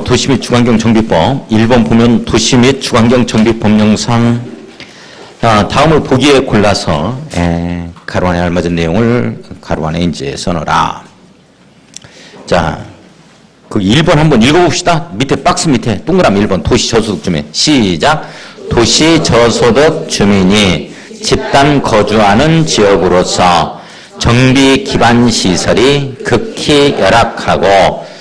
도시 및 주거환경 정비법 1번 보면 도시 및 주거환경 정비법령상 다음을 보기에 골라서 가로 안에 알맞은 내용을 가로 안에 이제 써넣어라. 자, 그 1번 한번 읽어봅시다. 밑에 박스 밑에 동그라미 1번 도시 저소득 주민 시작. 도시 저소득 주민이 집단 거주하는 지역으로서 정비 기반 시설이 극히 열악하고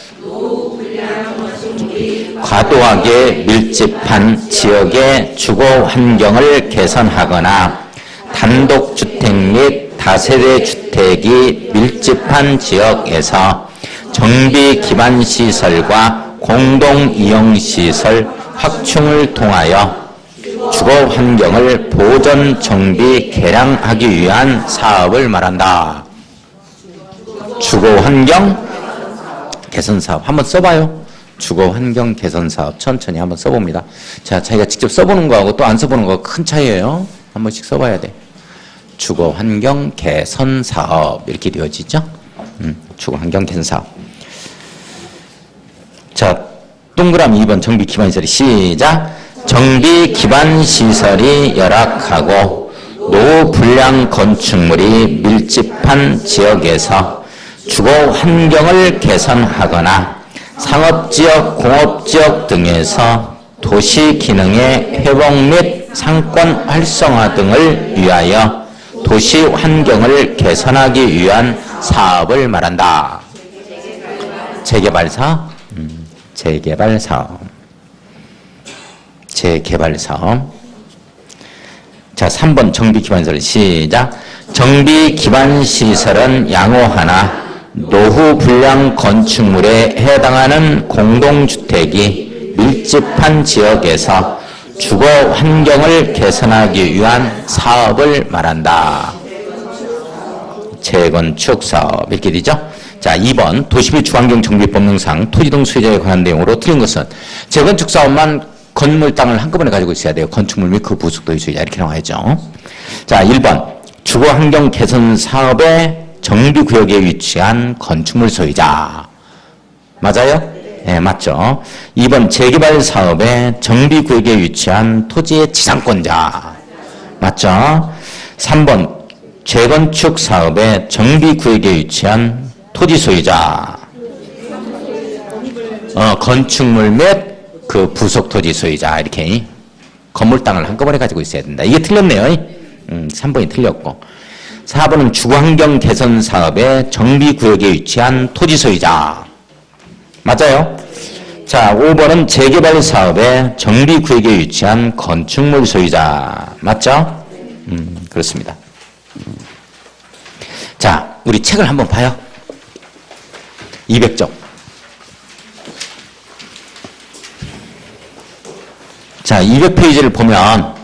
과도하게 밀집한 지역의 주거 환경을 개선하거나 단독주택 및 다세대 주택이 밀집한 지역에서 정비 기반 시설과 공동 이용 시설 확충을 통하여 주거 환경을 보전 정비 개량하기 위한 사업을 말한다. 주거 환경 개선 사업 한번 써봐요. 주거 환경 개선 사업 천천히 한번 써봅니다. 자, 자기가 직접 써보는 거하고 또 안 써보는 거 큰 차이예요. 한 번씩 써봐야 돼. 주거 환경 개선 사업 이렇게 되어지죠. 주거 환경 개선 사업. 자, 동그라미 2번 정비 기반 시설이 시작. 정비 기반 시설이 열악하고 노후 불량 건축물이 밀집한 지역에서 주거 환경을 개선하거나 상업지역, 공업지역 등에서 도시 기능의 회복 및 상권 활성화 등을 위하여 도시 환경을 개선하기 위한 사업을 말한다. 재개발 사업? 재개발 사업. 재개발 사업. 자, 3번 정비 기반 시설 시작. 정비 기반 시설은 양호하나 노후 불량 건축물에 해당하는 공동주택이 밀집한 지역에서 주거 환경을 개선하기 위한 사업을 말한다. 재건축 사업 이렇게 되죠. 자, 2번 도시 및 주거환경 정비법령상 토지 등 소유자에 관한 내용으로 틀린 것은 재건축 사업만 건물 땅을 한꺼번에 가지고 있어야 돼요. 건축물 및 그 부속도의 소유자 이렇게 나와야죠. 자, 1번 주거환경 개선 사업의 정비구역에 위치한 건축물 소유자. 맞아요? 네, 맞죠. 2번 재개발 사업의 정비구역에 위치한 토지의 지상권자. 맞죠. 3번 재건축 사업의 정비구역에 위치한 토지 소유자. 건축물 및 그 부속 토지 소유자. 이렇게 건물 땅을 한꺼번에 가지고 있어야 된다. 이게 틀렸네요. 3번이 틀렸고. 4번은 주거환경 개선 사업의 정비구역에 위치한 토지 소유자. 맞아요? 자, 5번은 재개발 사업의 정비구역에 위치한 건축물 소유자. 맞죠? 그렇습니다. 자, 우리 책을 한번 봐요. 200쪽. 자, 200페이지를 보면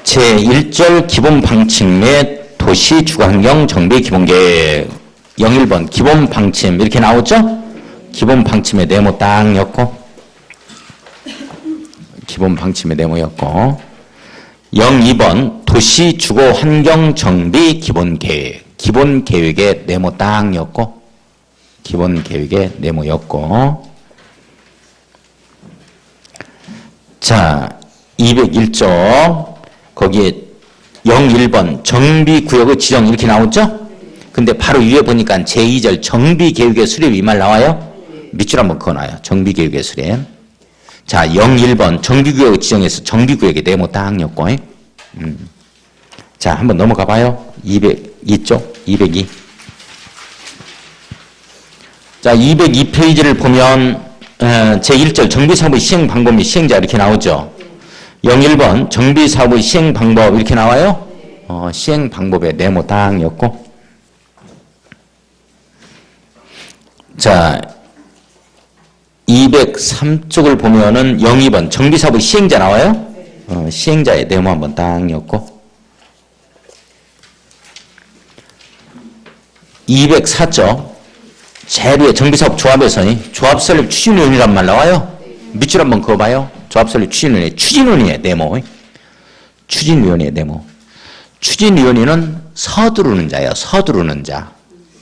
제1절 기본 방침 및 도시 주거환경 정비 기본계획 01번 기본 방침 이렇게 나오죠? 기본 방침의 네모 딱 였고 기본 방침의 네모였고 02번 도시 주거환경 정비 기본계획 기본계획의 네모 딱 였고 기본계획의 네모였고 자 201쪽 거기에 01번 정비구역의 지정 이렇게 나오죠? 근데 바로 위에 보니까 제2절 정비계획의 수립 이 말 나와요? 밑줄 한번 그어놔요. 정비계획의 수립. 자 01번 정비구역의 지정에서 정비구역의 네모 딱 엮고 자 한번 넘어가 봐요. 202쪽 202. 자 202페이지를 보면 제1절 정비사업의 시행 방법 및 시행자 이렇게 나오죠? 01번 정비사업의 시행 방법 이렇게 나와요? 시행 방법의 네모 딱 였고 자 203쪽을 보면은 02번 정비사업의 시행자 나와요? 시행자의 네모 한번 딱 였고 204쪽 제일 위에 정비사업 조합에서 조합설립 추진위원이란 말 나와요? 밑줄 한번 그어봐요. 조합설립 추진위원회, 추진위원회의 네모. 추진위원회의 네모. 추진위원회는 서두르는 자예요. 서두르는 자.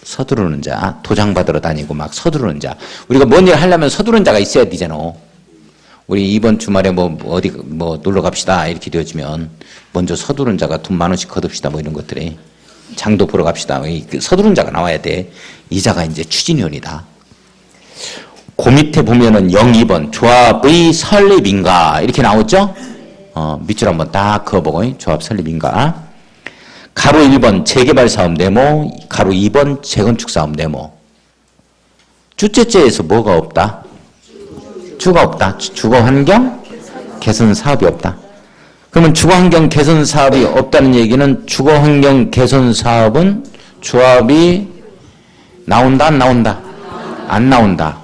서두르는 자, 도장 받으러 다니고 막 서두르는 자. 우리가 뭔 일 하려면 서두르는 자가 있어야 되잖아. 우리 이번 주말에 어디 놀러 갑시다 이렇게 되어지면 먼저 서두른 자가 돈 10,000원씩 거둡시다 이런 것들이 장도 보러 갑시다. 서두른 자가 나와야 돼. 이 자가 이제 추진위원이다. 그 밑에 보면은 02번 조합의 설립인가 이렇게 나오죠? 밑줄 한번 딱 그어보고 조합 설립인가. 가로 1번 재개발 사업 네모, 가로 2번 재건축 사업 네모. 주제제에서 뭐가 없다? 주가 없다. 주거환경 개선 사업이 없다. 그러면 주거환경 개선 사업이 없다는 얘기는 주거환경 개선 사업은 조합이 나온다 안 나온다? 안 나온다.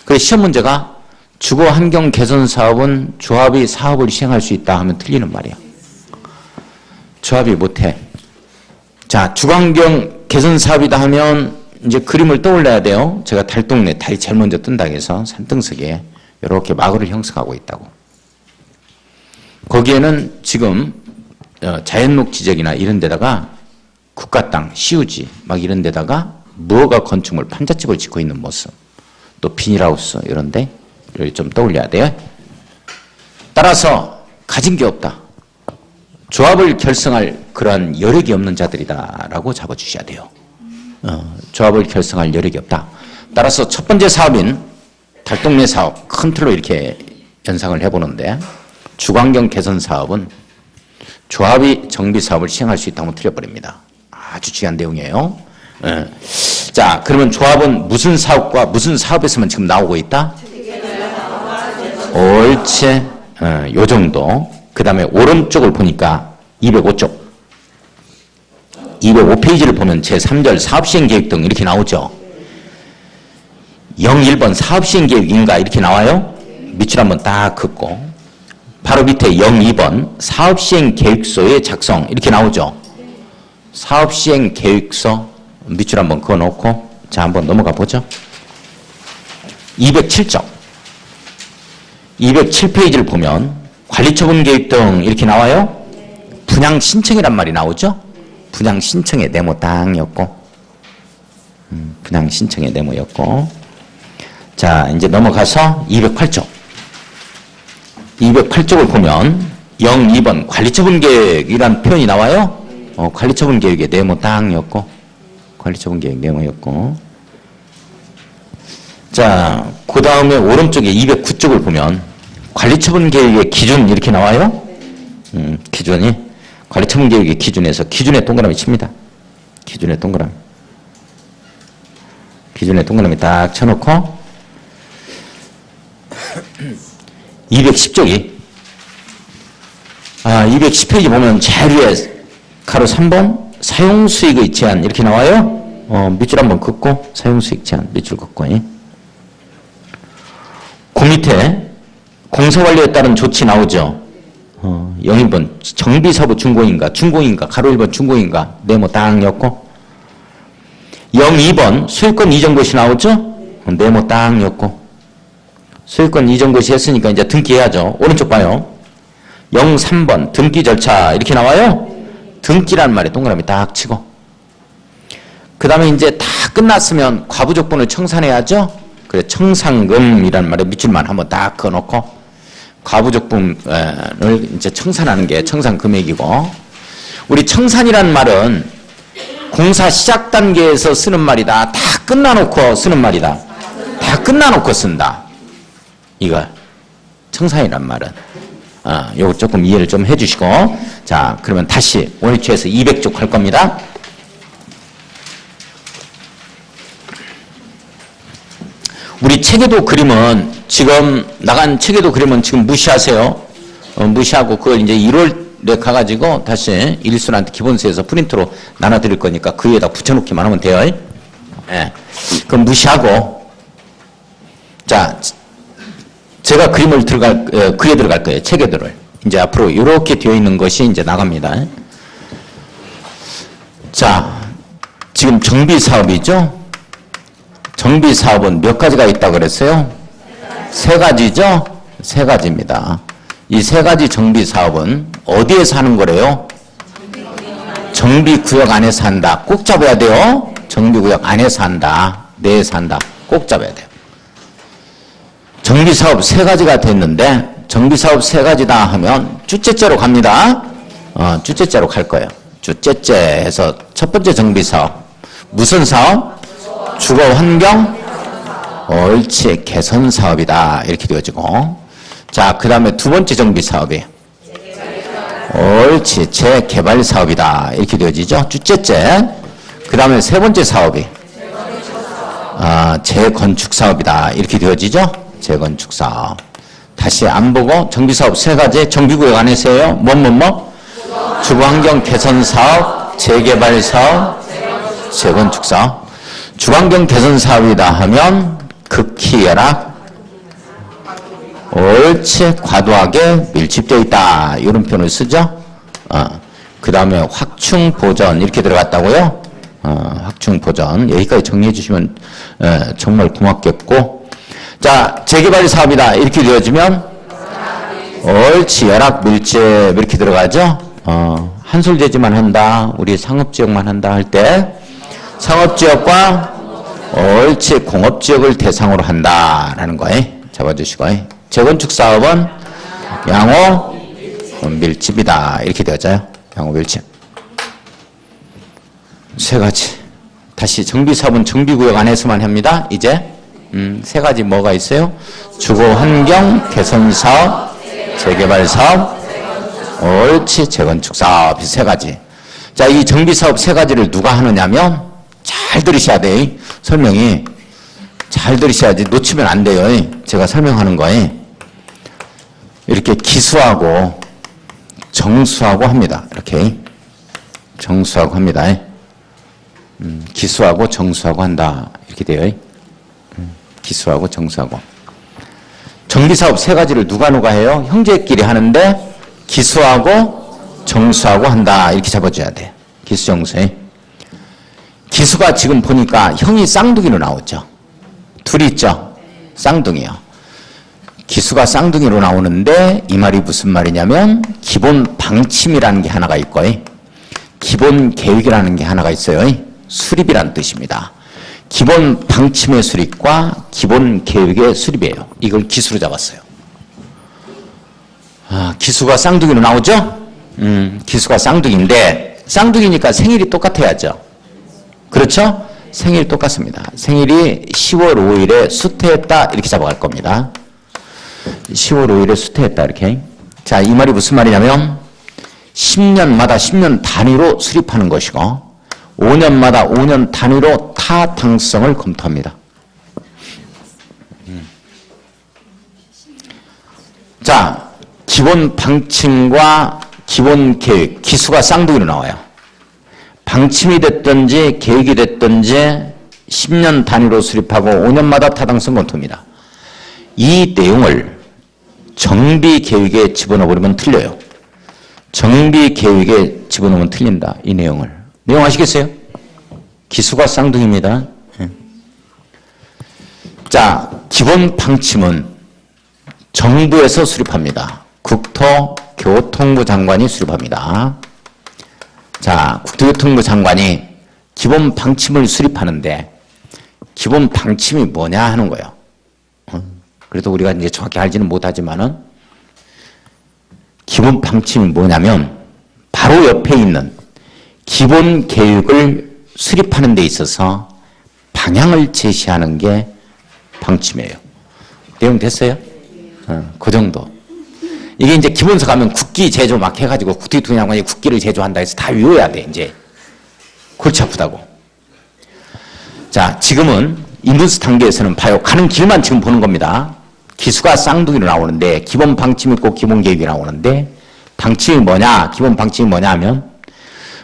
그래서 시험 문제가 주거환경 개선 사업은 조합이 사업을 시행할 수 있다 하면 틀리는 말이야. 조합이 못해. 자, 주거환경 개선 사업이다 하면 이제 그림을 떠올려야 돼요. 제가 달동네, 달이 제일 먼저 뜬다 해서 산등석에 이렇게 마을을 형성하고 있다고. 거기에는 지금 자연목 지적이나 이런 데다가 국가 땅, 시우지 막 이런 데다가 무허가 건축물 판잣집을 짓고 있는 모습, 또 비닐하우스 이런 데를 좀 떠올려야 돼요. 따라서 가진 게 없다. 조합을 결성할 그러한 여력이 없는 자들이다라고 잡아주셔야 돼요. 조합을 결성할 여력이 없다. 따라서 첫 번째 사업인 달동네 사업 큰 틀로 이렇게 연상을 해보는데 주거환경 개선 사업은 조합이 정비 사업을 시행할 수 있다면 틀려버립니다. 아주 중요한 내용이에요. 자, 그러면 조합은 무슨 사업과 무슨 사업에서만 지금 나오고 있다? 옳지. 요 정도. 그 다음에 오른쪽을 보니까 205쪽. 205페이지를 보면 제3절 사업시행계획 등 이렇게 나오죠. 01번 사업시행계획인가 이렇게 나와요. 밑줄 한번 딱 긋고 바로 밑에 02번 사업시행계획서의 작성 이렇게 나오죠. 사업시행계획서 밑줄 한번 그어놓고 자 한번 넘어가 보죠. 207쪽 207페이지를 보면 관리처분계획 등 이렇게 나와요. 분양신청이란 말이 나오죠. 분양신청의 네모 땅이었고 분양신청의 네모였고 자 이제 넘어가서 208쪽 208쪽을 보면 02번 관리처분계획이란 표현이 나와요. 관리처분계획의 네모 땅이었고 관리처분계획 네모였고 자 그 다음에 오른쪽에 209쪽을 보면 관리처분계획의 기준 이렇게 나와요. 기준이 관리처분계획의 기준에서 기준에 동그라미 칩니다. 기준에 동그라미. 기준에 동그라미 딱 쳐놓고 210쪽이 210페이지 보면 제일 위에 가로 3번 사용수익의 제한 이렇게 나와요. 밑줄 한번 긋고 사용수익 제한 밑줄 긋고 그 밑에 공사관리에 따른 조치 나오죠. 01번 정비사부 준공인가 가로 1번 준공인가 네모 땅이었고 02번 소유권 이전 고시 나오죠. 네모 땅이었고 소유권 이전 고시 했으니까 이제 등기해야죠. 오른쪽 봐요. 03번 등기 절차 이렇게 나와요. 등기란 말에 동그라미 딱 치고 그 다음에 이제 다 끝났으면 과부족분을 청산해야죠. 그래 청산금이란 말에 밑줄만 한번 딱 그어놓고 과부족분을 이제 청산하는 게 청산금액이고 우리 청산이란 말은 공사 시작 단계에서 쓰는 말이다. 다 끝나놓고 쓰는 말이다. 다 끝나놓고 쓴다. 이거 청산이란 말은 요거 조금 이해를 좀 해주시고 자 그러면 다시 원위치에서 200쪽 할 겁니다. 우리 체계도 그림은 지금 나간 체계도 그림은 지금 무시하세요. 무시하고 그걸 이제 1월에 가가지고 다시 일순한테 기본서에서 프린트로 나눠드릴 거니까 그 위에다 붙여놓기만 하면 돼요. 예. 그럼 무시하고 자 제가 그림을 그려 들어갈 거예요. 체계들을 이제 앞으로 이렇게 되어 있는 것이 이제 나갑니다. 자 지금 정비 사업이죠. 정비 사업은 몇 가지가 있다고 그랬어요? 세 가지죠? 세 가지입니다. 이 세 가지 정비 사업은 어디에서 하는 거래요? 정비 구역 안에서 한다. 꼭 잡아야 돼요. 정비구역 안에서 한다, 내에서 한다. 꼭 잡아야 돼요. 정비사업 3가지가 됐는데 정비사업 3가지다 하면 주째째로 갑니다. 주째째로 갈 거예요. 주째째 해서 첫 번째 정비사업 무슨 사업? 주거환경 옳지 개선사업이다 이렇게 되어지고, 자 그 다음에 두 번째 정비사업이 옳지 재개발사업이다 이렇게 되어지죠. 주째째. 그 다음에 세 번째 사업이 재건축사업이다 이렇게 되어지죠. 재건축사업. 다시 안 보고 정비사업 3가지 정비구역 안에서요. 뭐? 주거환경 개선사업, 재개발사업, 재건축사업. 주거환경 개선사업이다 하면 극히 열악, 옳지 과도하게 밀집되어 있다 이런 표현을 쓰죠. 그 다음에 확충보전 이렇게 들어갔다고요. 확충보전 여기까지 정리해 주시면 정말 고맙겠고, 자 재개발 사업이다 이렇게 되어지면 옳지 열악 밀집 이렇게 들어가죠. 한솔제지만 한다, 우리 상업지역만 한다 할 때 상업지역과 옳지 공업지역을 대상으로 한다라는 거에 잡아주시고, 재건축 사업은 양호 밀집이다 이렇게 되어져요. 양호 밀집. 3가지. 다시 정비사업은 정비구역 안에서만 합니다. 이제 3가지 뭐가 있어요? 주거환경 개선사업, 재개발사업, 옳지 재건축사업 3가지. 자, 이 정비사업 3가지를 누가 하느냐면 잘 들으셔야 돼. 설명이 잘 들으셔야지 놓치면 안 돼요. 제가 설명하는 거에 이렇게 기수하고 정수하고 합니다. 이렇게 정수하고 합니다. 기수하고 정수하고 한다 이렇게 돼요. 기수하고 정수하고. 정비사업 3가지를 누가 해요? 형제끼리 하는데 기수하고 정수하고 한다 이렇게 잡아줘야 돼. 기수 정수에. 기수가 지금 보니까 형이 쌍둥이로 나오죠. 둘이 있죠. 쌍둥이요. 기수가 쌍둥이로 나오는데 이 말이 무슨 말이냐면 기본 방침이라는 게 하나가 있고 기본 계획이라는 게 하나가 있어요. 수립이라는 뜻입니다. 기본 방침의 수립과 기본 계획의 수립이에요. 이걸 기수로 잡았어요. 기수가 쌍둥이로 나오죠? 기수가 쌍둥이인데 쌍둥이니까 생일이 똑같아야죠. 그렇죠? 생일 똑같습니다. 생일이 10월 5일에 수태했다 이렇게 잡아갈 겁니다. 10월 5일에 수태했다 이렇게. 자, 이 말이 무슨 말이냐면 10년마다 10년 단위로 수립하는 것이고 5년마다 5년 단위로 타당성을 검토합니다. 자, 기본 방침과 기본 계획, 기수가 쌍둥이로 나와요. 방침이 됐든지 계획이 됐든지 10년 단위로 수립하고 5년마다 타당성 검토입니다. 이 내용을 정비 계획에 집어넣어버리면 틀려요. 정비 계획에 집어넣으면 틀린다. 이 내용을. 내용 아시겠어요? 기수가 쌍둥이입니다. 자, 기본 방침은 정부에서 수립합니다. 국토교통부 장관이 수립합니다. 자, 국토교통부 장관이 기본 방침을 수립하는데 기본 방침이 뭐냐 하는 거예요. 그래도 우리가 이제 정확히 알지는 못하지만은 기본 방침이 뭐냐면 바로 옆에 있는 기본 계획을 수립하는 데 있어서 방향을 제시하는 게 방침이에요. 내용 됐어요? 그 정도. 이게 이제 기본서 가면 국기 제조 막 해가지고 국토교통부 장관이 국기를 제조한다 해서 다 외워야 돼, 이제. 골치 아프다고. 자, 지금은 인문서 단계에서는 봐요. 가는 길만 지금 보는 겁니다. 기수가 쌍둥이로 나오는데 기본 방침이 있고 기본 계획이 나오는데 방침이 뭐냐, 기본 방침이 뭐냐 하면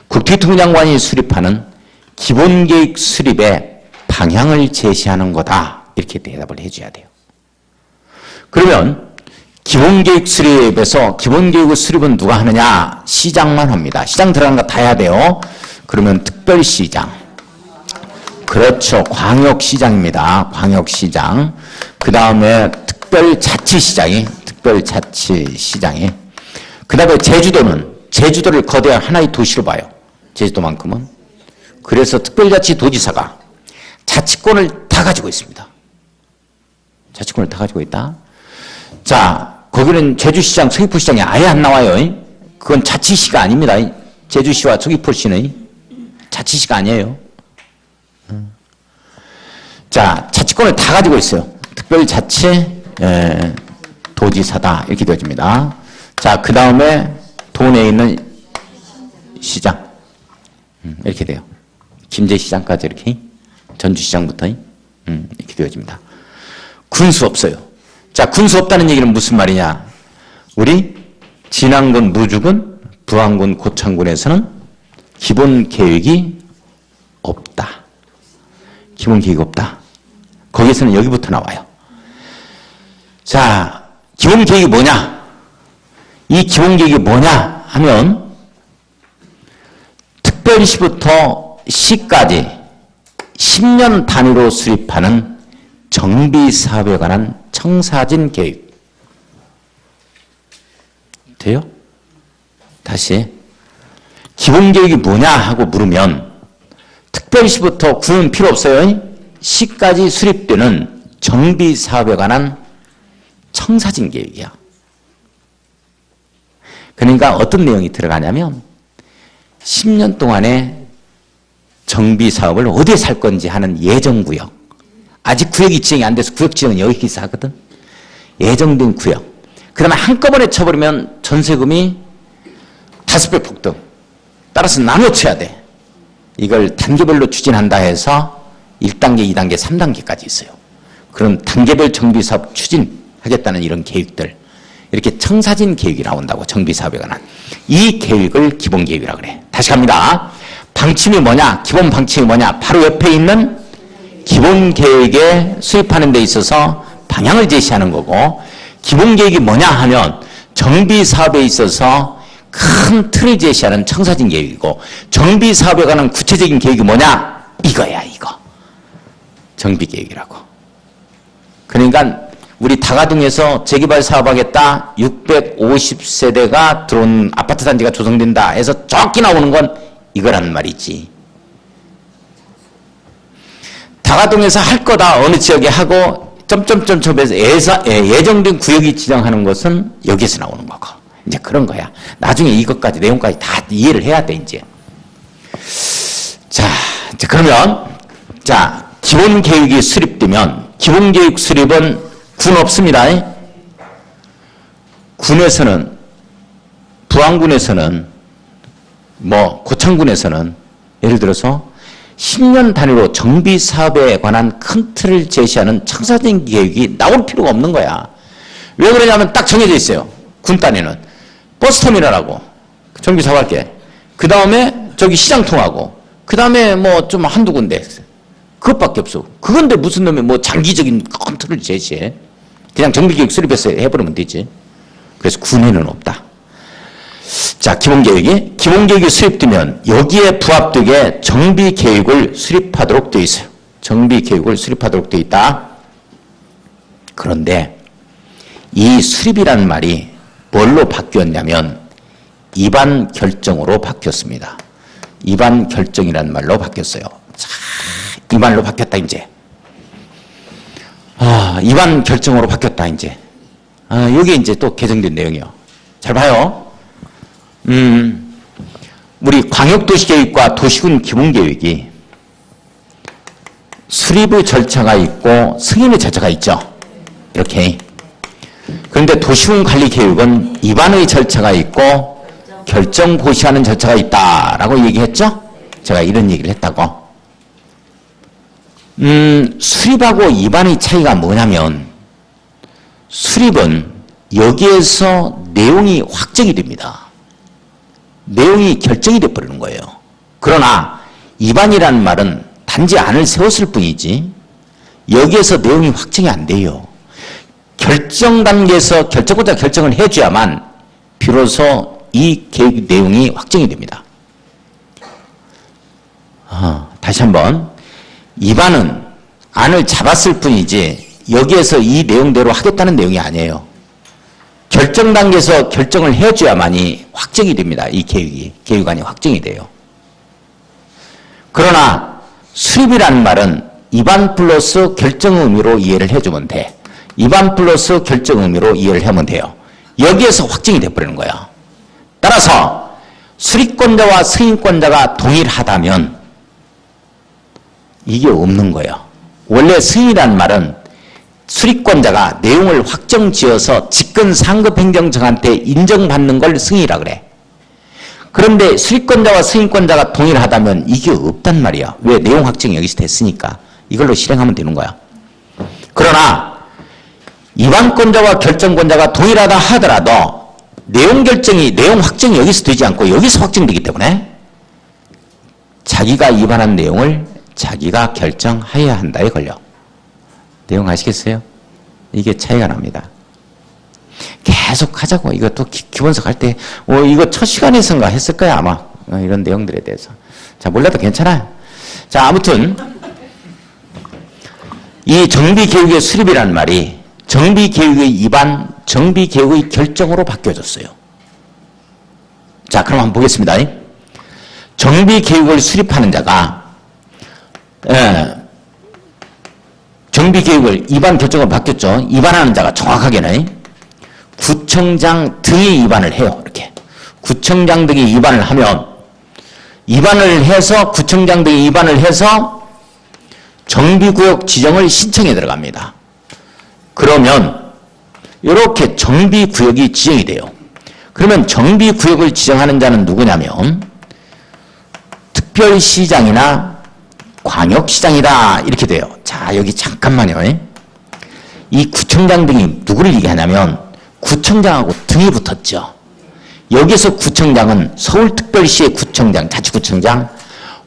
국토교통부 장관이 수립하는 기본 계획 수립의 방향을 제시하는 거다. 이렇게 대답을 해줘야 돼요. 그러면 기본 계획 수립에서 기본 계획 수립은 누가 하느냐? 시장만 합니다. 시장 들어가는 거 다 해야 돼요. 그러면 특별시장. 그렇죠. 광역시장입니다. 광역시장. 그 다음에 특별자치시장이. 그 다음에 제주도는 제주도를 거대한 하나의 도시로 봐요. 제주도만큼은. 그래서 특별자치도지사가 자치권을 다 가지고 있습니다. 자치권을 다 가지고 있다. 자, 거기는 제주시장, 서귀포시장이 아예 안 나와요. 그건 자치시가 아닙니다. 제주시와 서귀포시는 자치시가 아니에요. 자, 자치권을 다 가지고 있어요. 특별자치 도지사다 이렇게 되어집니다. 자, 그 다음에 도내에 있는 시장 이렇게 돼요. 김제시장까지 이렇게 전주시장부터 이렇게 되어집니다. 군수 없어요. 자, 군수 없다는 얘기는 무슨 말이냐? 우리 진안군, 무주군, 부안군, 고창군에서는 기본 계획이 없다. 기본 계획이 없다. 거기에서는 여기부터 나와요. 자, 기본 계획이 뭐냐? 이 기본 계획이 뭐냐 하면 특별시부터 시까지 10년 단위로 수립하는 정비사업에 관한 청사진 계획. 돼요? 다시 기본 계획이 뭐냐 하고 물으면 특별시부터 구는 필요 없어요. 시까지 수립되는 정비사업에 관한 청사진 계획이야. 그러니까 어떤 내용이 들어가냐면 10년 동안에 정비사업을 어디에 살 건지 하는 예정구역. 아직 구역이 지정이 안 돼서 구역 지정은 여기서 하거든. 예정된 구역. 그 다음에 한꺼번에 쳐버리면 전세금이 5배 폭등. 따라서 나눠쳐야 돼. 이걸 단계별로 추진한다 해서 1단계, 2단계, 3단계까지 있어요. 그럼 단계별 정비사업 추진하겠다는 이런 계획들. 이렇게 청사진 계획이 나온다고, 정비사업에 관한. 이 계획을 기본계획이라고 그래. 다시 갑니다. 방침이 뭐냐? 기본 방침이 뭐냐? 바로 옆에 있는 기본계획에 수립하는 데 있어서 방향을 제시하는 거고, 기본계획이 뭐냐 하면 정비사업에 있어서 큰 틀을 제시하는 청사진 계획이고, 정비사업에 관한 구체적인 계획이 뭐냐? 이거야, 이거. 정비계획이라고. 그러니까 우리 다가동에서 재개발 사업하겠다, 650세대가 들어온 아파트 단지가 조성된다 해서 정확히 나오는 건 이거란 말이지. 다가동에서 할 거다 어느 지역에 하고 점점점점에서 예정된 구역이 지정하는 것은 여기서 나오는 거고. 이제 그런 거야. 나중에 이것까지 내용까지 다 이해를 해야 돼 이제. 자, 그러면 자, 기본 계획이 수립되면, 기본 계획 수립은 군 없습니다. 군에서는, 부안군에서는, 고창군에서는 예를 들어서 10년 단위로 정비 사업에 관한 큰 틀을 제시하는 청사진 계획이 나올 필요가 없는 거야. 왜 그러냐면 딱 정해져 있어요. 군 단위는 버스터미널하고 정비 사업 할게. 그 다음에 저기 시장 통하고, 그 다음에 좀 한두 군데. 그것밖에 없어. 그건데 무슨 놈의 장기적인 큰 틀을 제시해. 그냥 정비계획 수립해서 해버리면 되지. 그래서 군에는 없다. 자, 기본계획이 수립되면 여기에 부합되게 정비계획을 수립하도록 되어 있어요. 정비계획을 수립하도록 되어 있다. 그런데 이 수립이라는 말이 뭘로 바뀌었냐면 입안 결정으로 바뀌었습니다. 입안 결정이라는 말로 바뀌었어요. 자, 이 말로 바뀌었다 이제. 입안 결정으로 바뀌었다 이제. 이게 이제 또 개정된 내용이요. 잘 봐요. 우리 광역도시계획과 도시군 기본계획이 수립의 절차가 있고 승인의 절차가 있죠. 이렇게. 그런데 도시군 관리계획은 입안의 절차가 있고 결정 고시하는 절차가 있다라고 얘기했죠. 제가 이런 얘기를 했다고. 수립하고 입안의 차이가 뭐냐면, 수립은 여기에서 내용이 확정이 됩니다. 내용이 결정이 돼버리는 거예요. 그러나 입안이라는 말은 단지 안을 세웠을 뿐이지 여기에서 내용이 확정이 안 돼요. 결정 단계에서 결정을 해줘야만 비로소 이 계획 내용이 확정이 됩니다. 다시 한번. 입안은 안을 잡았을 뿐이지 여기에서 이 내용대로 하겠다는 내용이 아니에요. 결정 단계에서 결정을 해줘야만이 확정이 됩니다. 이 계획안이 확정이 돼요. 그러나 수립이라는 말은 입안 플러스 결정 의미로 이해를 해주면 돼. 입안 플러스 결정 의미로 이해를 하면 돼요. 여기에서 확정이 돼버리는 거야. 따라서 수립권자와 승인권자가 동일하다면 이게 없는 거예요. 원래 승인이라는 말은 수립권자가 내용을 확정지어서 직권 상급행정청한테 인정받는 걸 승인이라 그래. 그런데 수립권자와 승인권자가 동일하다면 이게 없단 말이야. 왜? 내용 확정이 여기서 됐으니까. 이걸로 실행하면 되는 거야. 그러나 입안권자와 결정권자가 동일하다 하더라도 내용 확정이 여기서 되지 않고 여기서 확정되기 때문에 자기가 입안한 내용을 자기가 결정해야 한다에 걸려. 내용 아시겠어요? 이게 차이가 납니다. 계속 하자고. 이것도 기본석 할 때 이거 첫 시간에선가 했을 거야 아마. 이런 내용들에 대해서. 자, 몰라도 괜찮아요. 자, 아무튼 이 정비개혁의 수립이라는 말이 정비개혁의 입안, 정비개혁의 결정으로 바뀌어졌어요. 자, 그럼 한번 보겠습니다. 정비개혁을 수립하는 자가 정비개혁을 입안 결정으로 바뀌었죠. 입안하는 자가 정확하게는 구청장 등이 입안을 해요. 이렇게 구청장 등이 입안을 하면 입안을 해서 구청장 등이 입안을 해서 정비구역 지정을 신청에 들어갑니다. 그러면 이렇게 정비구역이 지정이 돼요. 그러면 정비구역을 지정하는 자는 누구냐면 특별시장이나 광역시장이다 이렇게 돼요. 자, 여기 잠깐만요. 이 구청장 등이 누구를 얘기하냐면 구청장하고 등이 붙었죠. 여기서 구청장은 서울특별시의 구청장, 자치구청장,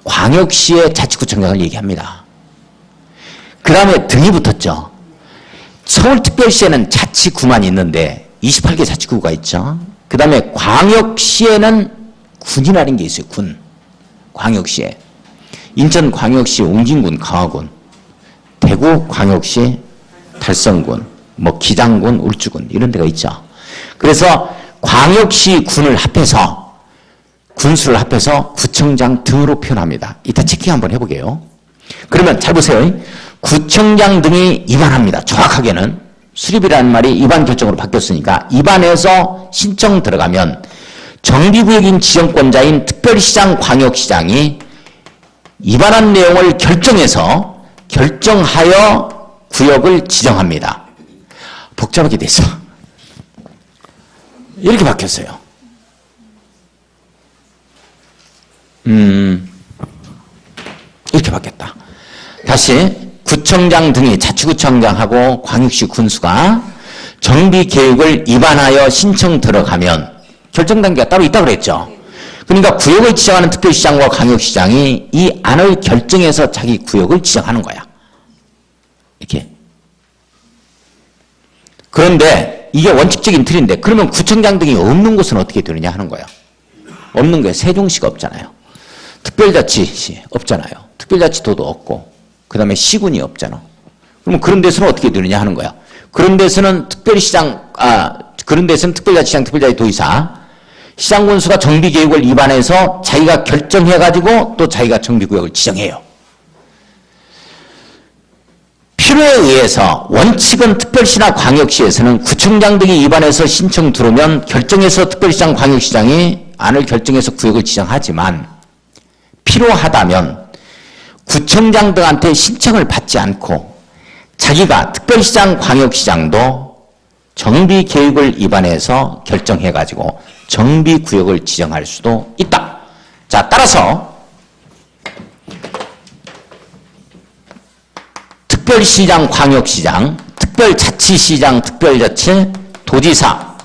광역시의 자치구청장을 얘기합니다. 그 다음에 등이 붙었죠. 서울특별시에는 자치구만 있는데 28개 자치구가 있죠. 그 다음에 광역시에는 군이라는 게 있어요. 군. 광역시에. 인천광역시 옹진군, 강화군, 대구광역시 달성군, 기장군, 울주군 이런 데가 있죠. 그래서 광역시 군을 합해서 군수를 합해서 구청장 등으로 표현합니다. 이따 체킹 한번 해보게요. 그러면 잘 보세요. 구청장 등이 입안합니다. 정확하게는 수립이라는 말이 입안 결정으로 바뀌었으니까 입안해서 신청 들어가면 정비구역인 지정권자인 특별시장, 광역시장이 입안한 내용을 결정하여 구역을 지정합니다. 복잡하게 됐어. 이렇게 바뀌었어요. 이렇게 바뀌었다. 다시 구청장 등이 자치구청장하고 광역시 군수가 정비계획을 입안하여 신청 들어가면 결정 단계가 따로 있다고 그랬죠. 그러니까 구역을 지정하는 특별시장과 광역시장이 이 안을 결정해서 자기 구역을 지정하는 거야. 이렇게. 그런데 이게 원칙적인 틀인데 그러면 구청장 등이 없는 곳은 어떻게 되느냐 하는 거야. 없는 거야. 세종시가 없잖아요. 특별자치시 없잖아요. 특별자치도도 없고 그 다음에 시군이 없잖아. 그러면 그런 데서는 어떻게 되느냐 하는 거야. 그런 데서는 그런 데서는 특별자치시장, 특별자치도의사, 시장군수가 정비계획을 입안해서 자기가 결정해가지고 또 자기가 정비구역을 지정해요. 필요에 의해서 원칙은 특별시나 광역시에서는 구청장 등이 입안해서 신청 들어오면 결정해서 특별시장, 광역시장이 안을 결정해서 구역을 지정하지만 필요하다면 구청장 등한테 신청을 받지 않고 자기가 특별시장, 광역시장도 정비계획을 입안해서 결정해가지고 정비구역을 지정할 수도 있다. 자, 따라서 특별시장, 광역시장, 특별자치시장, 특별자치, 도지사,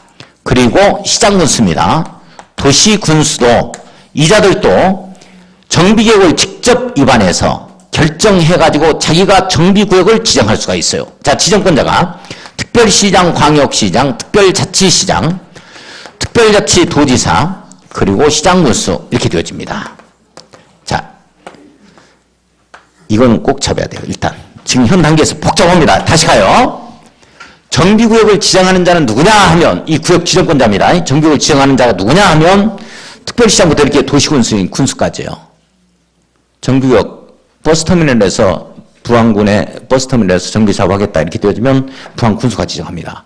그리고 시장군수입니다. 도시군수도 이자들도 정비계획을 직접 입안해서 결정해가지고 자기가 정비구역을 지정할 수가 있어요. 자, 지정권자가 특별시장, 광역시장, 특별자치시장, 특별자치도지사, 그리고 시장군수 이렇게 되어집니다. 자, 이건 꼭 잡아야 돼요. 일단 지금 현 단계에서 복잡합니다. 다시 가요. 정비구역을 지정하는 자는 누구냐 하면 이 구역 지정권자입니다. 정비구역을 지정하는 자가 누구냐 하면 특별시장부터 이렇게 도시군수인 군수까지요. 정규역 버스터미널에서 부안군의 버스터미널에서 정비 사업하겠다 이렇게 되어지면 부안 군수가 지정합니다.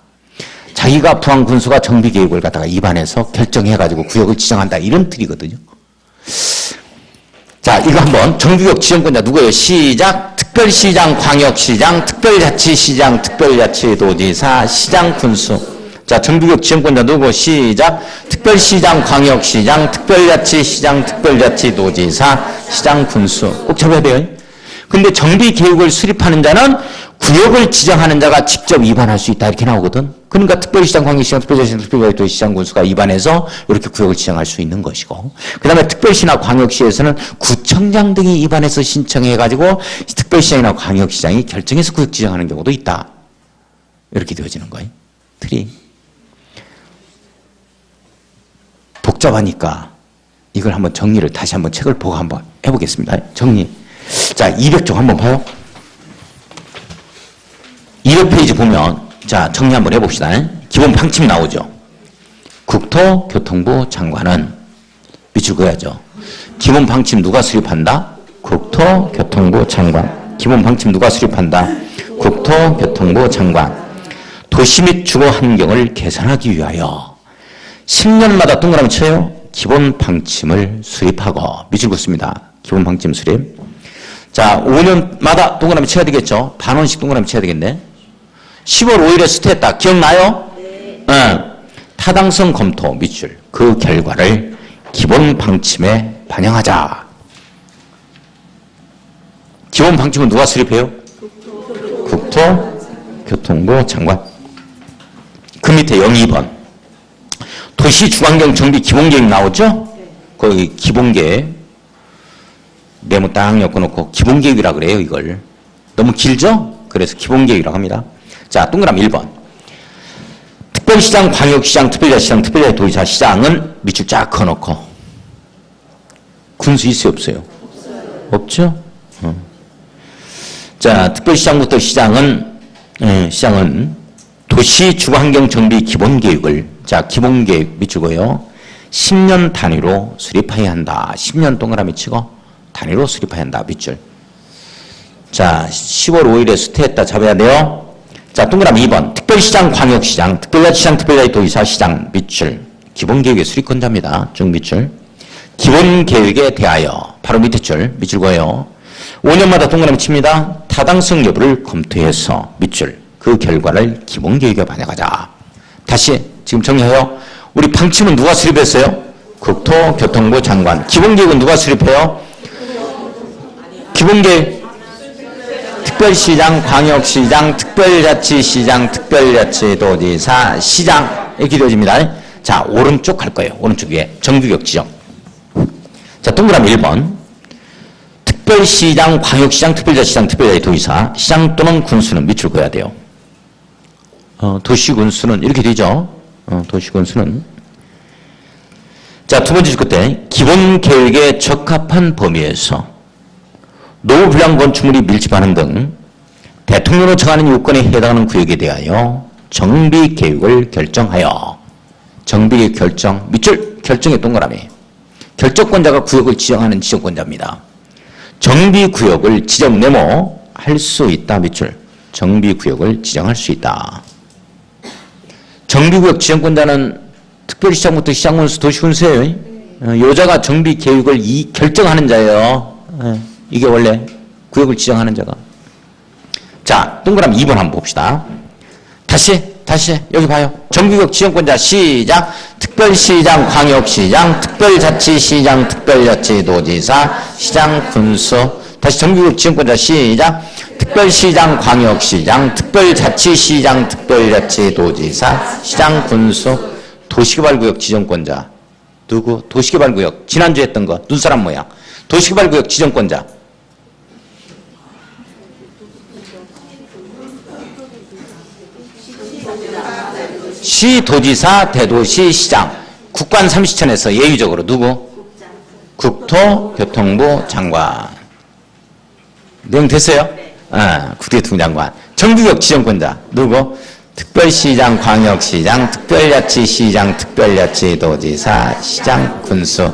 자기가 부안 군수가 정비 계획을 갖다가 입안해서 결정해가지고 구역을 지정한다 이런 틀이거든요. 자, 이거 한번 정규역 지정권자 누구예요? 시작. 특별시장, 광역시장, 특별자치시장, 특별자치도지사, 시장, 군수. 자, 정규역 지정권자 누구? 시작. 특별시장, 광역시장, 특별자치시장, 특별자치도지사, 시장, 군수. 꼭 잡아야 돼요. 근데 정비계획을 수립하는 자는 구역을 지정하는 자가 직접 입안할 수 있다 이렇게 나오거든. 그러니까 특별시장, 광역시장, 특별자치시장, 특별자치도지사, 군수가 입안해서 이렇게 구역을 지정할 수 있는 것이고, 그 다음에 특별시나 광역시에서는 구청장 등이 입안해서 신청해가지고 특별시장이나 광역시장이 결정해서 구역 지정하는 경우도 있다. 이렇게 되어지는 거예요. 틀이. 복잡하니까 이걸 한번 정리를 다시 한번 책을 보고 한번 해보겠습니다. 정리. 자, 200쪽 한번 봐요. 200페이지 보면, 자, 정리 한번 해봅시다. 기본 방침 나오죠. 국토교통부 장관은 밑줄 그어야죠. 기본 방침 누가 수립한다? 국토교통부 장관. 기본 방침 누가 수립한다? 국토교통부 장관. 도시 및 주거 환경을 개선하기 위하여 10년마다 동그라미 쳐요. 기본 방침을 수립하고 밑줄 긋습니다. 기본 방침 수립. 자, 5년마다 동그라미 쳐야 되겠죠. 반원씩 동그라미 쳐야 되겠네. 10월 5일에 수퇴했다. 기억나요? 네. 타당성 검토 밑줄. 그 결과를 기본 방침에 반영하자. 기본 방침은 누가 수립해요? 국토교통부 장관. 그 밑에 02번. 도시 주거환경 정비 기본계획 나오죠? 거기 기본계획. 메모 딱 엮어놓고 기본계획이라 그래요, 이걸. 너무 길죠? 그래서 기본계획이라고 합니다. 자, 동그라미 1번. 특별시장, 광역시장, 특별자치시장, 특별자치도지사, 시장은 밑줄 쫙 그어놓고 군수 있어요, 없어요? 없죠? 자, 특별시장부터 시장은 도시 주거환경 정비 기본계획을, 자, 기본계획 밑줄고요. 10년 단위로 수립해야 한다. 10년 동그라미 치고 단위로 수립해야 한다. 밑줄. 자, 10월 5일에 수퇴했다 잡아야 돼요. 자, 동그라미 2번. 특별시장, 광역시장, 특별자치시장, 특별자치도지사, 시장, 밑줄. 기본계획의 수립권자입니다. 쭉 밑줄. 기본계획에 대하여, 바로 밑에 줄, 밑줄 거예요. 5년마다 동그라미 칩니다. 타당성 여부를 검토해서, 밑줄. 그 결과를 기본계획에 반영하자. 다시, 지금 정리해요. 우리 방침은 누가 수립했어요? 국토교통부 장관. 기본계획은 누가 수립해요? 기본계획. 특별시장, 광역시장, 특별자치시장, 특별자치도지사, 시장 이렇게 되어집니다. 자, 오른쪽 갈 거예요. 오른쪽 위에 정규역 지정. 자, 동그라미 1번. 특별시장, 광역시장, 특별자치시장, 특별자치도지사, 시장 또는 군수는 밑줄 그어야 돼요. 도시군수는 이렇게 되죠. 도시군수는. 자, 두 번째 줄 끝에 기본계획에 적합한 범위에서 노후 불량 건축물이 밀집하는 등 대통령으로 정하는 요건에 해당하는 구역에 대하여 정비 계획을 결정하여 정비 결정 밑줄 결정의 동그라미. 결정권자가 구역을 지정하는 지정권자입니다. 정비 구역을 지정 네모할 수 있다. 밑줄. 정비 구역을 지정할 수 있다. 정비구역 지정권자는 특별시장부터 시장군수, 도시군수예요. 여자가 정비 계획을 결정하는 자예요. 이게 원래 구역을 지정하는 자가. 자, 동그라미 2번 한번 봅시다. 다시 여기 봐요. 정규역 지정권자 시작. 특별시장, 광역시장, 특별자치시장, 특별자치도지사, 시장, 군수. 다시 정규역 지정권자 시작. 특별시장, 광역시장, 특별자치시장, 특별자치도지사, 시장, 군수. 도시개발구역 지정권자 누구? 도시개발구역 지난주에 했던 거 눈사람 모양. 도시개발구역 지정권자 시도지사, 대도시, 시장. 국관 30천에서 예외적으로 누구? 국토교통부 장관. 내용 됐어요? 국토교통부 장관. 정규역 지정권자 누구? 특별시장, 광역시장, 특별자치시장, 특별자치도지사, 시장, 군수.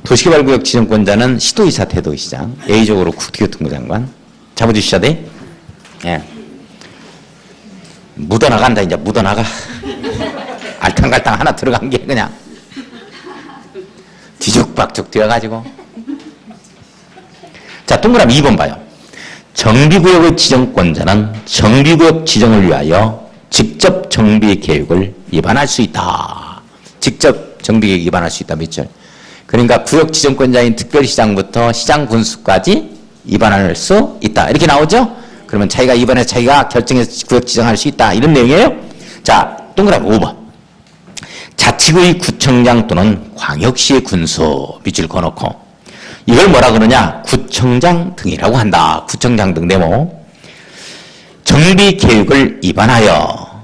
도시개발구역 지정권자는 시도의사, 대도시장, 예외적으로 국토교통부 장관. 잡아주셔야 돼. 예. 묻어나간다, 이제 묻어나가. 알탕갈탕 하나 들어간 게 그냥 뒤죽박죽 뛰어가지고. 자, 동그라미 2번 봐요. 정비구역의 지정권자는 정비구역 지정을 위하여 직접 정비계획을 위반할 수 있다. 직접 정비계획 위반할 수 있다. 밑줄. 그러니까 구역 지정권자인 특별시장부터 시장 군수까지 위반할 수 있다. 이렇게 나오죠? 그러면 자기가 위반해서 자기가 결정해서 구역 지정할 수 있다. 이런 내용이에요. 자, 동그라미 5번. 자치구의 구청장 또는 광역시의 군수 밑줄 그어놓고 이걸 뭐라 그러냐? 구청장 등이라고 한다. 구청장 등 네모. 정비계획을 위반하여.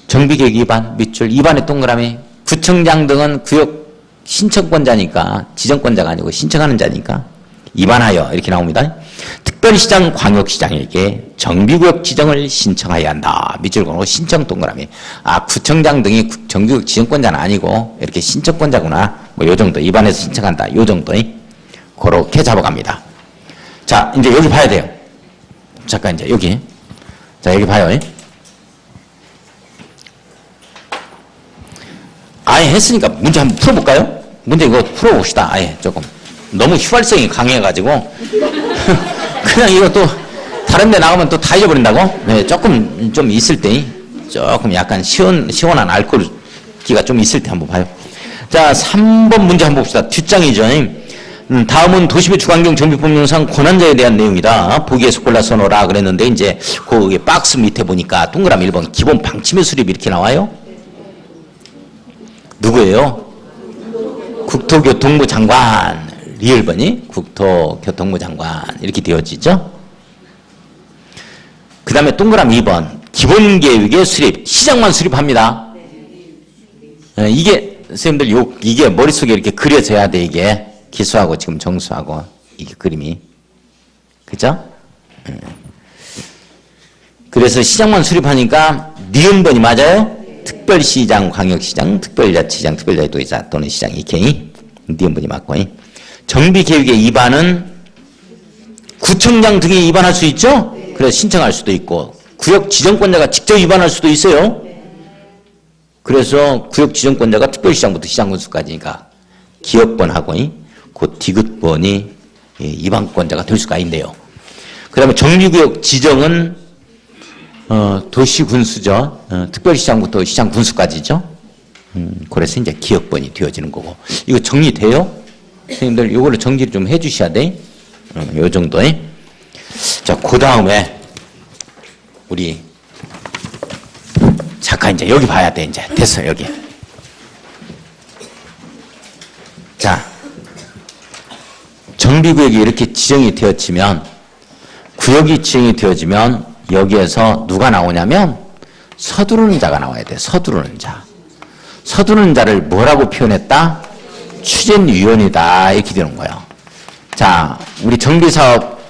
정비계획 위반 밑줄 2번의 동그라미. 구청장 등은 구역 신청권자니까 지정권자가 아니고 신청하는 자니까 위반하여 이렇게 나옵니다. 특별시장, 광역시장에게 정비구역 지정을 신청해야 한다. 밑줄 그어놓고 신청 동그라미. 아, 구청장 등이 정비구역 지정권자는 아니고 이렇게 신청권자구나. 뭐 요 정도 위반해서 신청한다. 요 정도. 그렇게 잡아갑니다. 자, 이제 여기 봐야 돼요. 잠깐 이제 여기. 자, 여기 봐요. 아예 했으니까 문제 한번 풀어볼까요? 문제 이거 풀어봅시다. 아예 조금. 너무 휘발성이 강해가지고. 그냥 이거 또 다른 데 나가면 또 다 잊어버린다고? 네, 조금 좀 있을 때, 조금 약간 시원한 알코올기가 좀 있을 때 한번 봐요. 자, 3번 문제 한번 봅시다. 뒷장이죠. 다음은 도시부 주관경 정비법령상 권한자에 대한 내용이다. 보기에서 골라서 놓으라 그랬는데, 이제 그 박스 밑에 보니까 동그라미 1번 기본 방침의 수립 이렇게 나와요. 누구예요? 국토교통부 장관. 리을번이 국토교통부 장관 이렇게 되어지죠. 그 다음에 동그라미 2번 기본계획의 수립. 시장만 수립합니다. 이게 선생님들 이게 머릿속에 이렇게 그려져야 돼. 이게 기수하고 지금 정수하고 이게 그림이. 그죠? 그래서 시장만 수립하니까 니은번이 맞아요? 특별시장, 광역시장, 특별자치장, 특별자치도지사 또는 시장 이렇게 니은번이 맞고. 정비계획의 위반은 구청장 등이 위반할 수 있죠? 그래서 신청할 수도 있고 구역 지정권자가 직접 위반할 수도 있어요. 그래서 구역 지정권자가 특별시장부터 시장군수까지니까 기억번하고 그 디귿번이 위반권자가 될 수가 있네요. 그 다음에 정비구역 지정은 도시군수죠. 특별시장부터 시장군수까지죠. 그래서 이제 기억번이 되어지는 거고. 이거 정리돼요? 선생님들 이거를 정리를 좀 해주셔야 돼. 요 정도에. 자, 그 다음에 우리 잠깐 이제 여기 봐야 돼. 이제 됐어 여기. 자, 정비구역이 이렇게 지정이 되어지면 구역이 지정이 되어지면 여기에서 누가 나오냐면 서두르는 자가 나와야 돼. 서두르는 자. 서두르는 자를 뭐라고 표현했다? 추진위원이다 이렇게 되는 거예요. 자, 우리 정비사업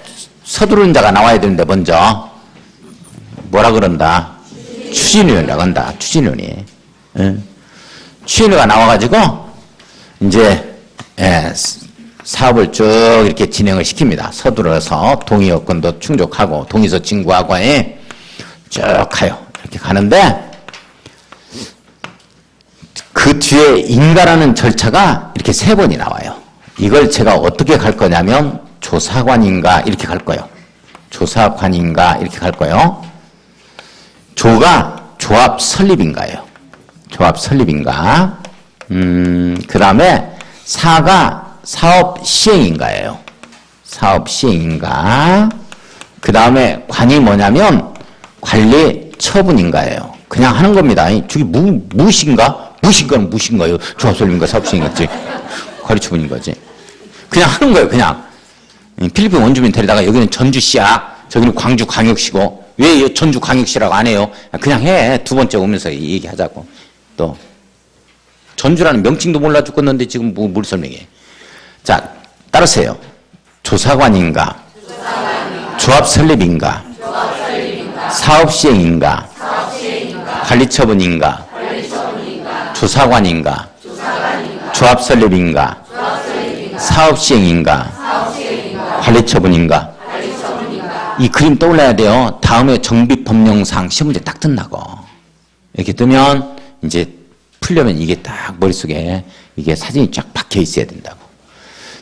서두르는 자가 나와야 되는데 먼저 뭐라 그런다? 추진위원이라고 한다. 추진위원이. 추진위가 나와가지고 이제 사업을 쭉 이렇게 진행을 시킵니다. 서둘러서 동의 여건도 충족하고 동의서 진구하고 쭉 가요. 이렇게 가는데 그 뒤에 인가라는 절차가 이렇게 3번이 나와요. 이걸 제가 어떻게 갈 거냐면 조사관인가 이렇게 갈 거예요. 조사관인가 이렇게 갈 거예요. 조가 조합 설립인가예요. 조합 설립인가. 그 다음에 사가 사업 시행인가예요. 사업 시행인가. 그 다음에 관이 뭐냐면 관리 처분인가예요. 그냥 하는 겁니다. 저기 무엇인가? 무엇인가는 무엇인가요? 조합 설립인가 사업 시행인가지. 관리 처분인 거지. 그냥 하는 거예요. 그냥. 필리핀 원주민 데리다가 여기는 전주시야. 저기는 광주 광역시고 왜 전주 광역시라고 안 해요? 그냥 해. 2번째 오면서 얘기하자고. 또 전주라는 명칭도 몰라 죽겠는데 지금 뭘 설명해. 자, 따르세요. 조사관인가? 조합 설립인가? 사업 시행인가? 관리 처분인가? 조사관인가? 조합 설립인가? 사업시행인가? 관리처분인가? 이 그림 떠올라야 돼요. 다음에 정비법령상 시험 문제 딱 뜬다고. 이렇게 뜨면 이제 풀려면 이게 딱 머릿속에 이게 사진이 쫙 박혀 있어야 된다고.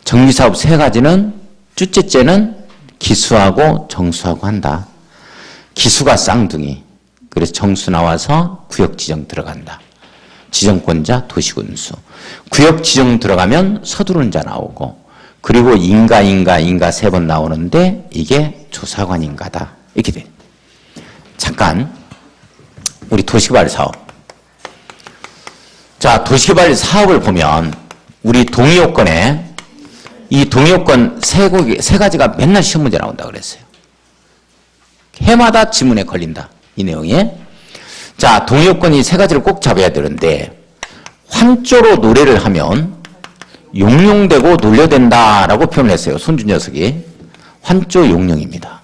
정비사업 세 가지는 둘째째는 기수하고 정수하고 한다. 기수가 쌍둥이. 그래서 정수 나와서 구역 지정 들어간다. 지정권자 도시군수. 구역 지정 들어가면 서두른 자 나오고 그리고 인가 세 번 나오는데 이게 조사관인가다. 이렇게 돼. 잠깐 우리 도시개발 사업. 자, 도시개발 사업을 보면 우리 동의요건에 이 동의요건 세 가지가 맨날 시험 문제 나온다 그랬어요. 해마다 지문에 걸린다. 이 내용에. 자, 동의요건이 세 가지를 꼭 잡아야 되는데 환조로 노래를 하면 용용되고 놀려된다라고 표현을 했어요. 손주 녀석이. 환조 용용입니다.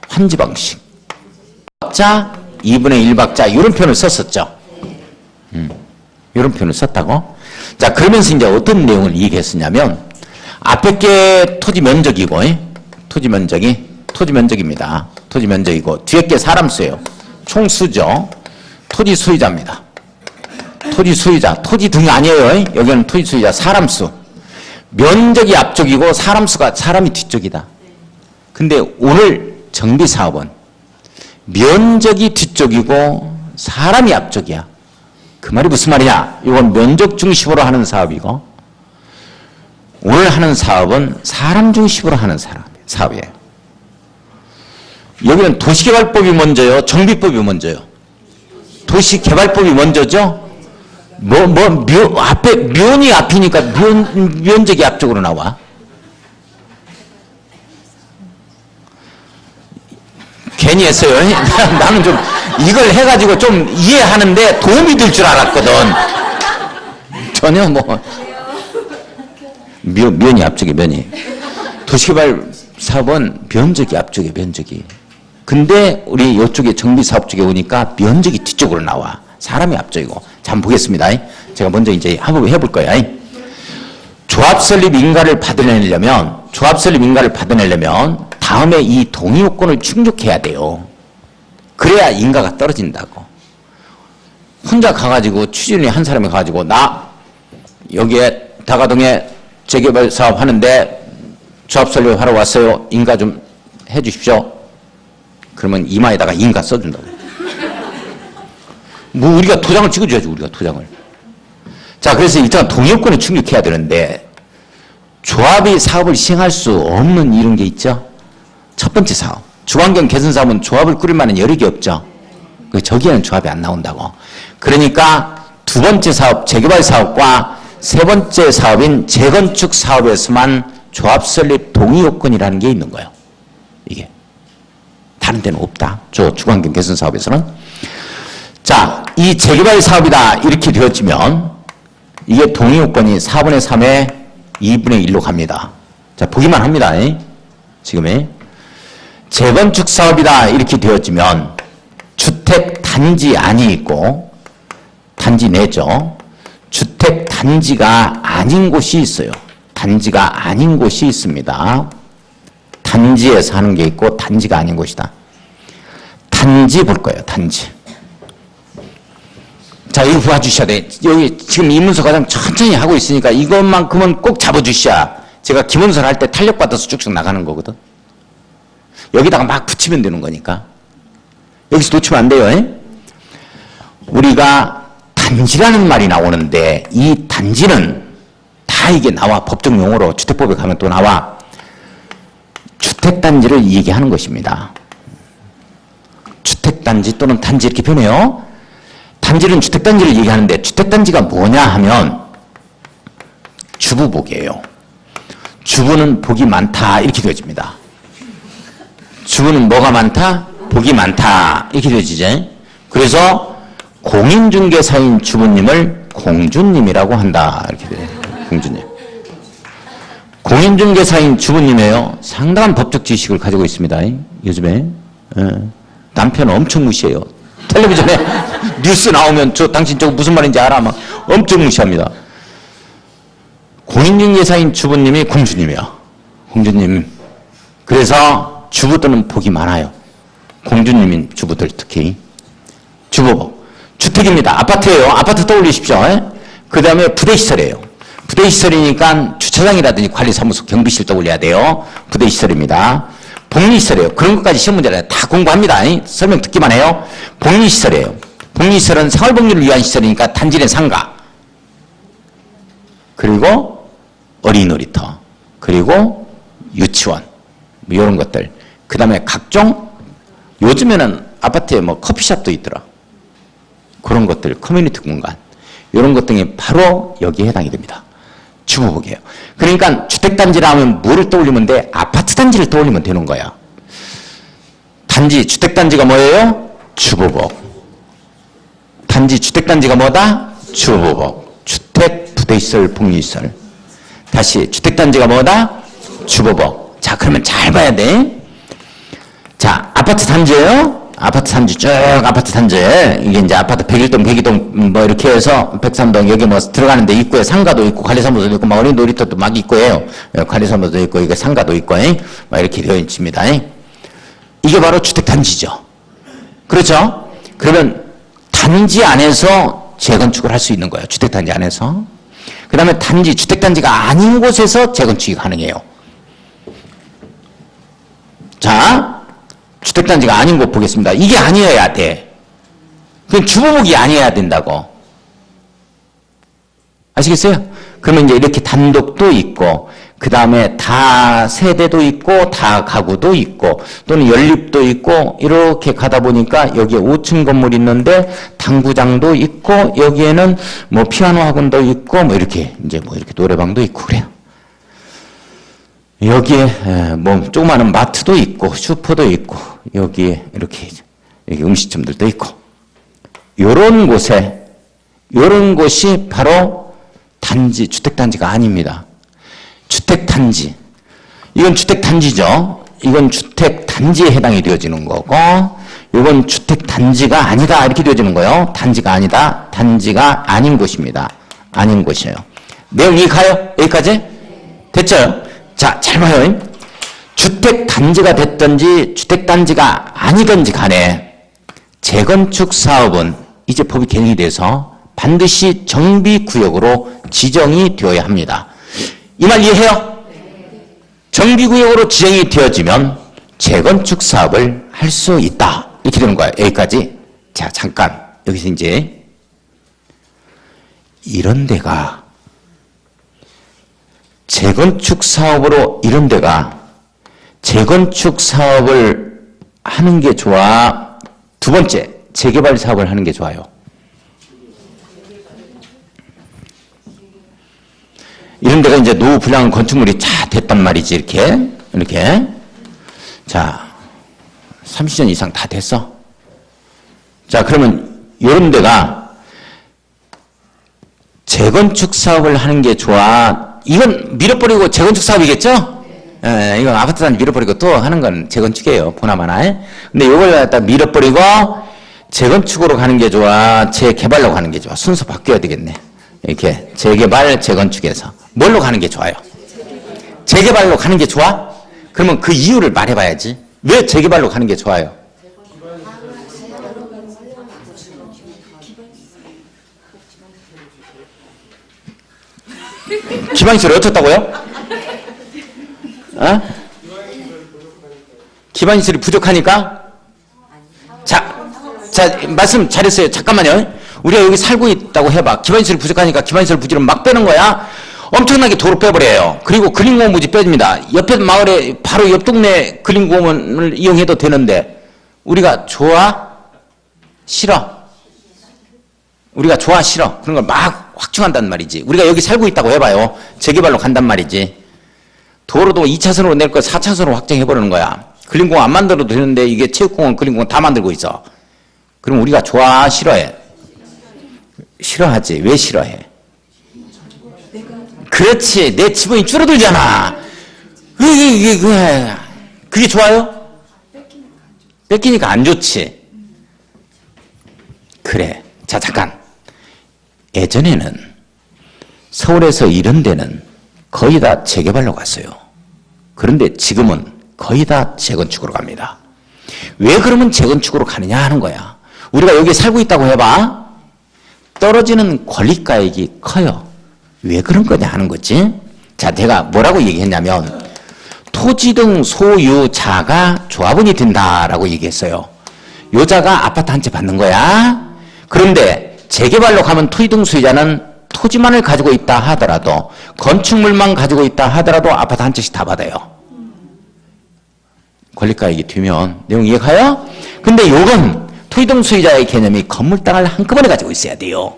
환지 방식. 박자, 2분의 1박자 이런 표현을 썼었죠. 이런 표현을 썼다고. 자, 그러면서 이제 어떤 내용을 얘기했었냐면 앞에 게 토지 면적이고 토지 면적입니다. 토지 면적이고 뒤에 게 사람 수예요. 총 수죠. 토지 수의자입니다. 토지 수의자, 토지 등이 아니에요. 여기는 토지 수의자, 사람 수. 면적이 앞쪽이고 사람이 뒤쪽이다. 근데 오늘 정비사업은 면적이 뒤쪽이고 사람이 앞쪽이야. 그 말이 무슨 말이냐? 이건 면적 중심으로 하는 사업이고 오늘 하는 사업은 사람 중심으로 하는 사업이에요. 여기는 도시개발법이 먼저요? 정비법이 먼저요? 도시개발법이 먼저죠? 앞에, 면이 앞이니까 면적이 앞쪽으로 나와. 괜히 했어요. 나는 좀 이걸 해가지고 좀 이해하는데 도움이 될 줄 알았거든. 전혀 면이 앞쪽에 면이. 도시개발 사업은 면적이 앞쪽에 면적이. 근데 우리 이쪽에 정비사업 쪽에 오니까 면적이 뒤쪽으로 나와. 사람이 앞쪽이고. 자, 한번 보겠습니다. 제가 먼저 이제 한번 해볼 거예요. 조합설립 인가를 받아내려면 다음에 이 동의요건을 충족해야 돼요. 그래야 인가가 떨어진다고. 혼자 가가지고 취준이 한 사람이 가가지고 나 여기에 다가동에 재개발 사업 하는데 조합설립 하러 왔어요. 인가 좀 해주십시오. 그러면 이마에다가 인가 써준다고. 우리가 도장을 찍어줘야죠. 우리가 도장을. 자, 그래서 일단 동의요건을 충족해야 되는데 조합이 사업을 시행할 수 없는 이런 게 있죠. 첫 번째 사업. 주환경 개선 사업은 조합을 꾸릴 만한 여력이 없죠. 저기에는 조합이 안 나온다고. 그러니까 두 번째 사업, 재개발 사업과 세 번째 사업인 재건축 사업에서만 조합 설립 동의요건이라는 게 있는 거예요. 이게. 다른 데는 없다. 주환경 개선 사업에서는. 자, 이 재개발 사업이다. 이렇게 되어지면 이게 동의요건이 4분의 3에 2분의 1로 갑니다. 자, 보기만 합니다. 지금의. 재건축 사업이다. 이렇게 되어지면 주택 단지 안이 있고 단지 내죠. 주택 단지가 아닌 곳이 있어요. 단지가 아닌 곳이 있습니다. 단지에서 하는 게 있고 단지가 아닌 곳이다. 단지 볼 거예요. 단지. 자, 이거 봐주셔야 돼. 여기 지금 이문서 과장 천천히 하고 있으니까 이것만큼은 꼭 잡아주셔야 제가 기문서를 할 때 탄력받아서 쭉쭉 나가는 거거든. 여기다가 막 붙이면 되는 거니까. 여기서 놓치면 안 돼요. 우리가 단지라는 말이 나오는데 이 단지는 다 이게 나와. 법적 용어로 주택법에 가면 또 나와. 주택단지를 얘기하는 것입니다. 주택단지 또는 단지 이렇게 표현해요. 단지는 주택단지를 얘기하는데 주택단지가 뭐냐 하면 주부복이에요. 주부는 복이 많다 이렇게 되어집니다. 주부는 뭐가 많다? 복이 많다 이렇게 되어지죠. 그래서 공인중개사인 주부님을 공주님이라고 한다 이렇게 돼요. 공주님. 공인중개사인 주부님이에요. 상당한 법적 지식을 가지고 있습니다. 요즘에. 남편 엄청 무시해요. 텔레비전에 뉴스 나오면 당신 저거 무슨 말인지 알아? 막 엄청 무시합니다. 공인중개사인 주부님이 공주님이요. 공주님. 그래서 주부들은 복이 많아요. 공주님인 주부들 특히. 주부복. 주택입니다. 아파트예요. 아파트 떠올리십시오. 그 다음에 부대시설이에요. 부대시설이니까 주차장이라든지 관리사무소, 경비실 떠올려야 돼요. 부대시설입니다. 복리시설이에요. 그런 것까지 시험 문제를 다 공부합니다. 설명 듣기만 해요. 복리시설이에요. 복리시설은 생활복리를 위한 시설이니까 단지 내 상가, 그리고 어린이 놀이터, 그리고 유치원, 뭐 이런 것들. 그 다음에 각종, 요즘에는 아파트에 뭐 커피숍도 있더라. 그런 것들, 커뮤니티 공간, 이런 것 등이 바로 여기에 해당이 됩니다. 주부복이에요. 그러니까 주택단지라 하면 뭐를 떠올리면 돼? 아파트 단지를 떠올리면 되는 거야. 단지, 주택단지가 뭐예요? 주부복. 단지, 주택단지가 뭐다? 주부복. 주택, 부대시설, 복리시설. 다시, 주택단지가 뭐다? 주부복. 자, 그러면 잘 봐야 돼. 자, 아파트 단지예요. 아파트 단지 쭉 아파트 단지에 이게 이제 아파트 101동, 102동 뭐 이렇게 해서 103동 여기 뭐 들어가는데 입구에 상가도 있고 관리사무소도 있고 막 어린이 놀이터도 막 있고 해요. 관리사무소도 있고 이게 상가도 있고 막 이렇게 되어 있습니다. 이게 바로 주택 단지죠. 그렇죠? 그러면 단지 안에서 재건축을 할 수 있는 거예요. 주택 단지 안에서. 그 다음에 단지, 주택 단지가 아닌 곳에서 재건축이 가능해요. 자, 주택단지가 아닌 곳 보겠습니다. 이게 아니어야 돼. 그건 주부복이 아니어야 된다고. 아시겠어요? 그러면 이제 이렇게 단독도 있고, 그 다음에 다 세대도 있고, 다 가구도 있고, 또는 연립도 있고, 이렇게 가다 보니까 여기에 5층 건물이 있는데, 당구장도 있고, 여기에는 뭐 피아노 학원도 있고, 뭐 이렇게, 이제 뭐 이렇게 노래방도 있고, 그래요. 여기에 뭐 조그마한 마트도 있고 슈퍼도 있고 여기에 이렇게 여기 음식점들도 있고 요런 곳에 요런 곳이 바로 단지 주택단지가 아닙니다. 주택단지 이건 주택단지죠. 이건 주택단지에 해당이 되어지는 거고 이건 주택단지가 아니다 이렇게 되어지는 거예요. 단지가 아니다. 단지가 아닌 곳입니다. 아닌 곳이에요. 내용 이해가요? 여기까지? 됐죠? 자, 잘 봐요. 주택단지가 됐든지 주택단지가 아니든지 간에 재건축 사업은 이제 법이 개정이 돼서 반드시 정비구역으로 지정이 되어야 합니다. 이 말 이해해요? 정비구역으로 지정이 되어지면 재건축 사업을 할 수 있다. 이렇게 되는 거예요. 여기까지. 자, 잠깐. 여기서 이제 이런 데가 재건축 사업으로 이런 데가 재건축 사업을 하는 게 좋아? 두 번째, 재개발 사업을 하는 게 좋아요? 이런 데가 이제 노후 불량한 건축물이 다 됐단 말이지, 이렇게. 자, 30년 이상 다 됐어. 자, 그러면 이런 데가 재건축 사업을 하는 게 좋아? 이건 밀어버리고 재건축 사업이겠죠? 예, 이건 아파트 단지 밀어버리고 또 하는 건 재건축이에요. 보나마나. 근데 이걸 갖다 밀어버리고 재건축으로 가는 게 좋아? 재개발로 가는 게 좋아? 순서 바뀌어야 되겠네. 이렇게 재개발, 재건축에서. 뭘로 가는 게 좋아요? 재개발로 가는 게 좋아? 그러면 그 이유를 말해봐야지. 왜 재개발로 가는 게 좋아요? 기반시설이 어떻다고요? 어? 기반시설이 부족하니까? 자, 말씀 잘했어요. 잠깐만요. 우리가 여기 살고 있다고 해봐. 기반시설이 부족하니까 기반시설 부지를 막 빼는 거야. 엄청나게 도로 빼버려요. 그리고 근린공원 부지 빼줍니다. 옆에 마을에 바로 옆 동네 근린공원을 이용해도 되는데 우리가 좋아? 싫어? 우리가 좋아? 싫어? 그런 걸 막 확충한단 말이지. 우리가 여기 살고 있다고 해봐요. 재개발로 간단 말이지. 도로도 2차선으로 낼 거 4차선으로 확장해버리는 거야. 근린공원 안 만들어도 되는데 이게 체육공원, 근린공원 다 만들고 있어. 그럼 우리가 좋아? 싫어해? 싫어하지. 왜 싫어해? 그렇지. 내 지분이 줄어들잖아. 그게 좋아요? 뺏기니까 안 좋지. 그래. 자, 잠깐. 예전에는 서울에서 이런 데는 거의 다 재개발로 갔어요. 그런데 지금은 거의 다 재건축으로 갑니다. 왜 그러면 재건축으로 가느냐 하는 거야. 우리가 여기 살고 있다고 해봐. 떨어지는 권리가액이 커요. 왜 그런 거냐 하는 거지. 자, 제가 뭐라고 얘기했냐면 토지 등 소유자가 조합원이 된다라고 얘기했어요. 요자가 아파트 한 채 받는 거야. 그런데 재개발로 가면 토지 등 소유자는 토지만을 가지고 있다 하더라도 건축물만 가지고 있다 하더라도 아파트 한 채씩 다 받아요. 권리가액이 되면 내용 이해가요? 근데 요건 토지 등 소유자의 개념이 건물 땅을 한꺼번에 가지고 있어야 돼요.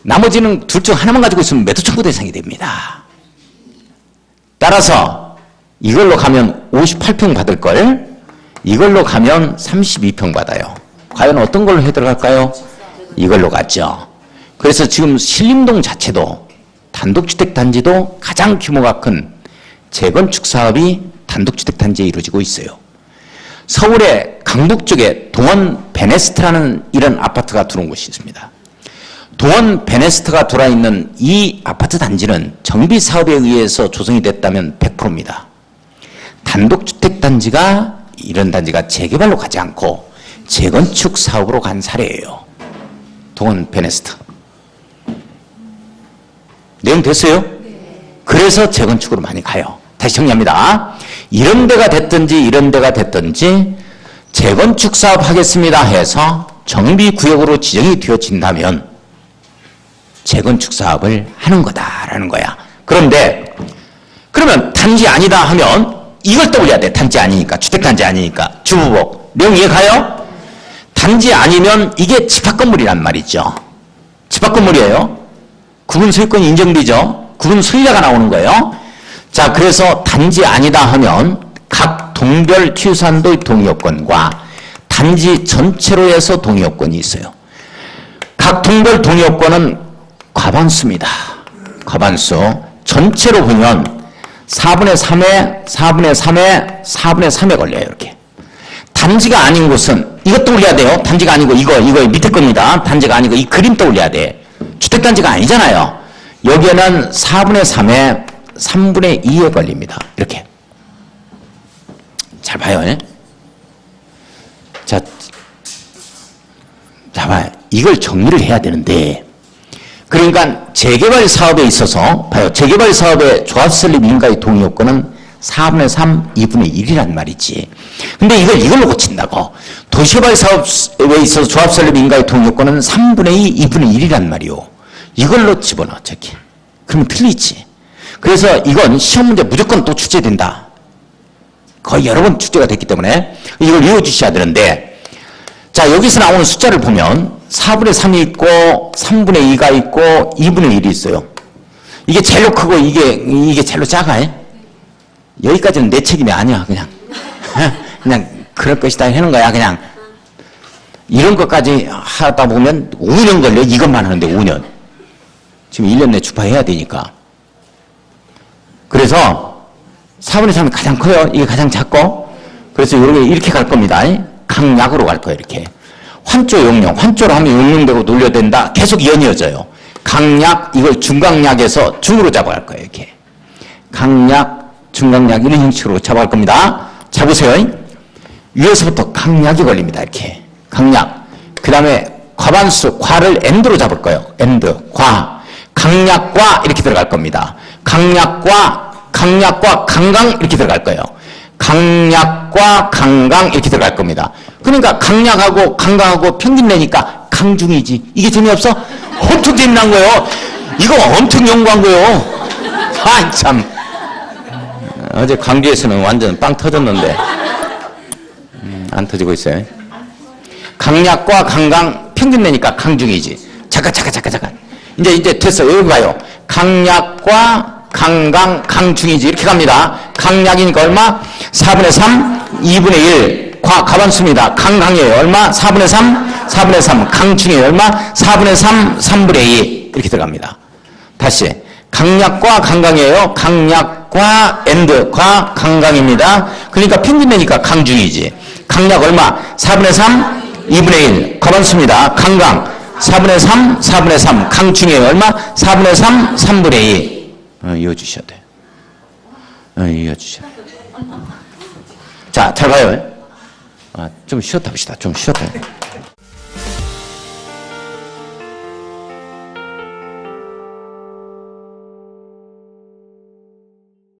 나머지는 둘 중 하나만 가지고 있으면 매도 청구 대상이 됩니다. 따라서 이걸로 가면 58평 받을 걸 이걸로 가면 32평 받아요. 과연 어떤 걸로 해 들어갈까요? 이걸로 갔죠. 그래서 지금 신림동 자체도 단독주택 단지도 가장 규모가 큰 재건축 사업이 단독주택 단지에 이루어지고 있어요. 서울의 강북 쪽에 동원 베네스트라는 이런 아파트가 들어온 곳이 있습니다. 동원 베네스트가 들어있는 이 아파트 단지는 정비 사업에 의해서 조성이 됐다면 100%입니다. 단독주택 단지가 이런 단지가 재개발로 가지 않고 재건축 사업으로 간 사례예요. 동원 베네스트. 내용 됐어요? 그래서 재건축으로 많이 가요. 다시 정리합니다. 이런 데가 됐든지 이런 데가 됐든지 재건축 사업 하겠습니다 해서 정비구역으로 지정이 되어진다면 재건축 사업을 하는 거다라는 거야. 그런데 그러면 단지 아니다 하면 이걸 떠올려야 돼. 단지 아니니까. 주택단지 아니니까. 주부복. 내용 이해가요? 단지 아니면 이게 집합건물이란 말이죠. 집합건물이에요. 구분 소유권이 인정되죠. 구분 소유자가 나오는 거예요. 자, 그래서 단지 아니다 하면 각 동별 취유산도의 동의요건과 단지 전체로 해서 동의요건이 있어요. 각 동별 동의요건은 과반수입니다. 과반수. 전체로 보면 4분의 3에 4분의 3에 4분의 3에 걸려요. 이렇게. 단지가 아닌 곳은 이것 떠올려야 돼요. 단지가 아니고 이거 밑에 겁니다. 단지가 아니고 이 그림 떠올려야 돼. 주택단지가 아니잖아요. 여기에는 4분의 3에 3분의 2에 걸립니다. 이렇게. 잘 봐요. 자, 봐요. 이걸 정리를 해야 되는데 그러니까 재개발 사업에 있어서 봐요. 재개발 사업의 조합설립 인가의 동의요건은 4분의 3, 2분의 1이란 말이지. 근데 이걸로 고친다고. 도시개발 사업에 있어서 조합설립 인가의 동의요건은 3분의 2, 2분의 1이란 말이오. 이걸로 집어넣어, 저기. 그러면 틀리지. 그래서 이건 시험 문제 무조건 또 출제된다. 거의 여러 번 출제가 됐기 때문에 이걸 외워주셔야 되는데 자, 여기서 나오는 숫자를 보면 4분의 3이 있고 3분의 2가 있고 2분의 1이 있어요. 이게 제일로 크고 이게 제일로 작아. 여기까지는 내 책임이 아니야. 그냥 그럴 것이다 하는 거야. 그냥 이런 것까지 하다 보면 5년 걸려. 이것만 하는데 5년. 지금 1년 내 주파해야 되니까. 그래서 4분의 3이 가장 커요. 이게 가장 작고. 그래서 이렇게 갈 겁니다. 강약으로 갈 거예요. 이렇게. 환조, 용령. 환조로 하면 용령되고 논려된다. 계속 이어져요. 강약, 이걸 중강약에서 중으로 잡아갈 거예요. 이렇게. 강약, 중강약 이런 형식으로 잡아갈 겁니다. 자, 보세요. 위에서부터 강약이 걸립니다. 이렇게. 강약. 그 다음에 과반수, 과를 엔드로 잡을 거예요. 엔드, 과. 강약과 이렇게 들어갈 겁니다. 강약과 강강 이렇게 들어갈 거예요. 강약과 강강 이렇게 들어갈 겁니다. 그러니까 강약하고 강강하고 평균 내니까 강중이지. 이게 재미없어? 엄청 재미난 거예요. 이거 엄청 연구한 거예요. 아, 참. 어제 광주에서는 완전 빵 터졌는데 안 터지고 있어요. 강약과 강강 평균 내니까 강중이지. 잠깐. 이제 됐어. 여기 봐요. 강약과 강강, 강중이지. 이렇게 갑니다. 강약이니까 얼마? 4분의 3, 2분의 1. 과반수입니다. 강강이에요. 얼마? 4분의 3, 4분의 3. 강중이에요. 얼마? 4분의 3, 3분의 2. 이렇게 들어갑니다. 다시. 강약과 강강이에요. 강약과 엔드, 과 강강입니다. 그러니까 평균 내니까 강중이지. 강약 얼마? 4분의 3, 2분의 1. 과반수입니다. 강강. 4분의 3, 4분의 3. 강충이에요. 얼마? 4분의 3, 3분의 2. 이어주셔야 돼요. 이어주셔야 돼요. 자, 잘 봐요. 좀 쉬었다 합시다. 좀 쉬었다.